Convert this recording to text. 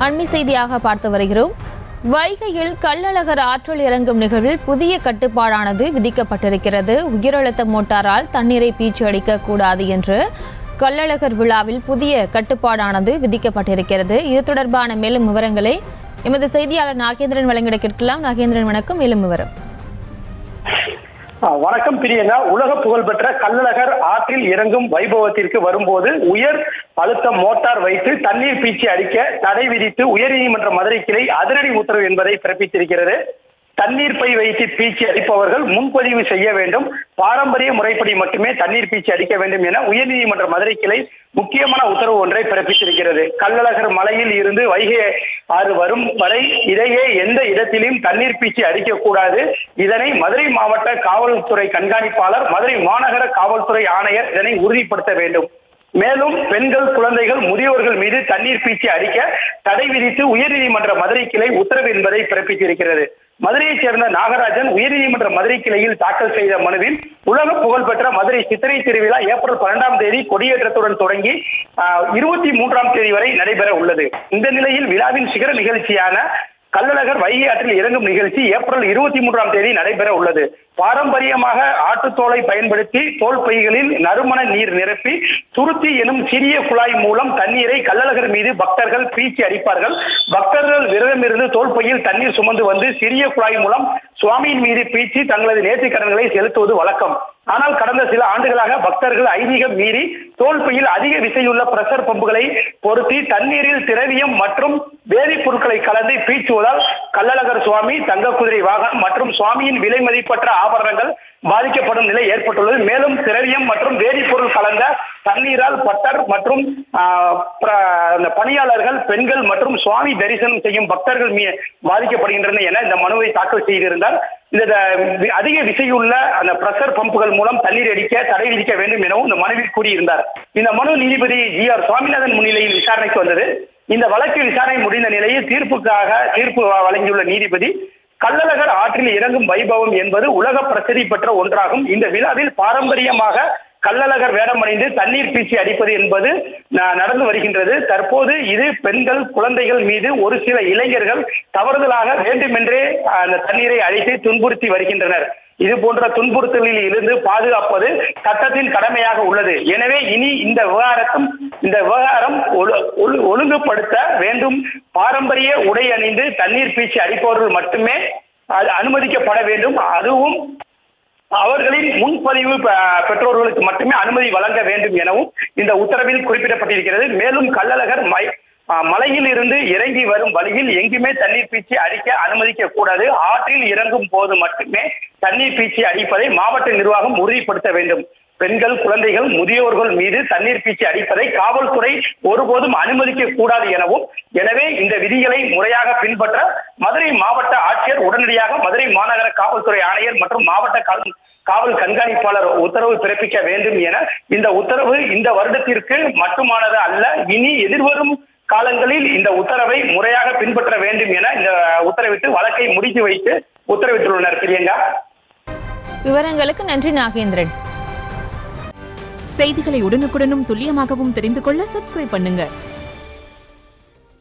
அண்மை செய்தியாக பார்த்து வருகிறோம். வைகையில் கள்ளழகர் ஆற்றில் இறங்கும் நிகழ்வில் புதிய கட்டுப்பாடானது விதிக்கப்பட்டிருக்கிறது. உயரழுத்த மோட்டாரால் தண்ணீரை பீச்சு அடிக்க கூடாது என்று கள்ளழகர் விழாவில் புதிய கட்டுப்பாடானது விதிக்கப்பட்டிருக்கிறது. இது தொடர்பான மேலும் விவரங்களை எமது செய்தியாளர் நாகேந்திரன் வழங்கிட கேட்கலாம். நாகேந்திரன், வணக்கம். மேலும் விவரம். வணக்கம் பிரியங்கா. உலக புகழ்பெற்ற கள்ளழகர் ஆற்றில் இறங்கும் வைபவத்திற்கு வரும்போது உயர் அழுத்த மோட்டார் வைத்து தண்ணீர் பீச்சி அடிக்க தடை விதித்து உயர்நீதிமன்ற மதுரை கிளை அதிரடி உத்தரவு என்பதை பிறப்பித்திருக்கிறது. தண்ணீர் பை வைத்து பீச்சி அடிப்பவர்கள் முன்பதிவு செய்ய வேண்டும். பாரம்பரிய முறைப்படி மட்டுமே தண்ணீர் பீச்சி அடிக்க வேண்டும் என உயர்நீதிமன்ற மதுரை கிளை முக்கியமான உத்தரவு ஒன்றை பிறப்பித்திருக்கிறது. கள்ளழகர் மலையில் இருந்து வைகை ஆறு வரும் வரை இடையே எந்த இடத்திலும் தண்ணீர் பீச்சி அடிக்கக்கூடாது. இதனை மதுரை மாவட்ட காவல்துறை கண்காணிப்பாளர், மதுரை மாநகர காவல்துறை ஆணையர் இதனை உறுதிப்படுத்த வேண்டும். மேலும் பெண்கள், குழந்தைகள், முதியோர்கள் மீது தண்ணீர் பீச்சி அடிக்க தடை விதித்து உயர்நீதிமன்ற மதுரை கிளை உத்தரவு என்பதை பிறப்பித்திருக்கிறது. மதுரையைச் சேர்ந்த நாகராஜன் உயர்நீதிமன்ற மதுரை கிளையில் தாக்கல் செய்த மனுவில் உலக புகழ்பெற்ற மதுரை சித்திரை திருவிழா ஏப்ரல் 12ஆம் தேதி கொடியேற்றத்துடன் தொடங்கி 23ஆம் தேதி வரை நடைபெற உள்ளது. இந்த நிலையில் விழாவின் சிகர நிகழ்ச்சியான கள்ளழகர் வைகை ஆற்றில் இறங்கும் நிகழ்ச்சி ஏப்ரல் 23ஆம் தேதி நடைபெற உள்ளது. பாரம்பரியமாக ஆட்டுத்தோலை பயன்படுத்தி தோல் பைகளில் நறுமண நீர் நிரப்பி துருத்தி எனும் சிறிய குழாய் மூலம் தண்ணீரை கள்ளழகர் மீது பக்தர்கள் பீச்சி அடிப்பார்கள். பக்தர்கள் விரதமிருந்து தோல் பையில் தண்ணீர் சுமந்து வந்து சிறிய குழாய் மூலம் சுவாமியின் மீது பீச்சி தங்களது நேர்த்திக் கடன்களை செலுத்துவது வழக்கம். ஆனால் கடந்த சில ஆண்டுகளாக பக்தர்கள் ஐதீகம் மீறி தோல் பையில் அதிக விசையுள்ள பிரஷர் பம்புகளை பொருத்தி தண்ணீரில் திரவியம் மற்றும் வேதிப்பொருட்களை கலந்து பீச்சுவதால் கள்ளழகர் சுவாமி, தங்க குதிரை வாகனம் மற்றும் சுவாமியின் விலை மதிப்பற்ற ஆபரணங்கள் பாதிக்கப்படும் நிலை ஏற்பட்டுள்ளது. மேலும் திரவியம் மற்றும் வேதிப்பொருள் கலந்த தண்ணீரால் பட்டர் மற்றும் பணியாளர்கள், பெண்கள் மற்றும் சுவாமி தரிசனம் செய்யும் பக்தர்கள் பாதிக்கப்படுகின்றன என இந்த மனுவை தாக்கல் செய்திருந்தார். இந்த அதிக விசையுள்ள அந்த பிரஷர் பம்புகள் மூலம் தண்ணீர் அடிக்க தடை விதிக்க வேண்டும் எனவும் இந்த மனுவில் கூறியிருந்தார். இந்த மனு நீதிபதி GR சுவாமிநாதன் முன்னிலையில் விசாரணைக்கு வந்தது. இந்த வழக்கு விசாரணை முடிந்த நிலையில் தீர்ப்பு வழங்கியுள்ள நீதிபதி, கள்ளழகர் ஆற்றில் இறங்கும் வைபவம் என்பது உலக பிரசித்தி பெற்ற ஒன்றாகும். இந்த விழாவில் பாரம்பரியமாக கள்ளழகர் வேடமணிந்து தண்ணீர் பீச்சி அடிப்பது என்பது நடந்து வருகின்றது. தற்போது இது பெண்கள், குழந்தைகள் மீது ஒரு சில இளைஞர்கள் தவறுதலாக வேண்டுமென்றே அந்த தண்ணீரை அழைத்து துன்புறுத்தி வருகின்றனர். இது போன்ற துன்புறுத்தலில் இருந்து பாதுகாப்பது சட்டத்தின் கடமையாக உள்ளது. எனவே இனி இந்த விவகாரம் ஒழுங்குபடுத்த வேண்டும். பாரம்பரிய உடை அணிந்து தண்ணீர் பீச்சி அடிப்பவர்கள் மட்டுமே அனுமதிக்கப்பட வேண்டும். அதுவும் அவர்களின் முன்பதிவு பெற்றோர்களுக்கு மட்டுமே அனுமதி வழங்க வேண்டும் எனவும் இந்த உத்தரவில் குறிப்பிடப்பட்டிருக்கிறது. மேலும் கள்ளழகர் மலையில் இருந்து இறங்கி வரும் வழியில் எங்குமே தண்ணீர் பீச்சி அடிக்க அனுமதிக்க கூடாது. ஆற்றில் இறங்கும் போது மட்டுமே தண்ணீர் பீச்சி அடிப்பதை மாவட்ட நிர்வாகம் உறுதிப்படுத்த வேண்டும். பெண்கள், குழந்தைகள், முதியோர்கள் மீது தண்ணீர் பீச்சி அடிப்பதை காவல்துறை ஒருபோதும் அனுமதிக்க கூடாது எனவும், எனவே இந்த விதிகளை முறையாக பின்பற்ற மதுரை மாவட்ட ஆட்சியர் உடனடியாக மதுரை மாநகர காவல்துறை ஆணையர் மற்றும் மாவட்ட காவல் கண்காணிப்பாளர் உத்தரவு பிறப்பிக்க வேண்டும் என இந்த உத்தரவு இந்த வருடத்திற்கு மட்டுமானது அல்ல, இனி எதிர்வரும் காலங்களில் இந்த உத்தரவை முறையாக பின்பற்ற வேண்டும் என இந்த உத்தரவிட்டு வழக்கை முடித்து வைத்து உத்தரவிட்டுள்ளனர். பிரியங்கா, விவரங்களுக்கு நன்றி நாகேந்திரன். செய்திகளை உடனுக்குடனும் துல்லியமாகவும் தெரிந்து கொள்ள சப்ஸ்கிரைப் பண்ணுங்க.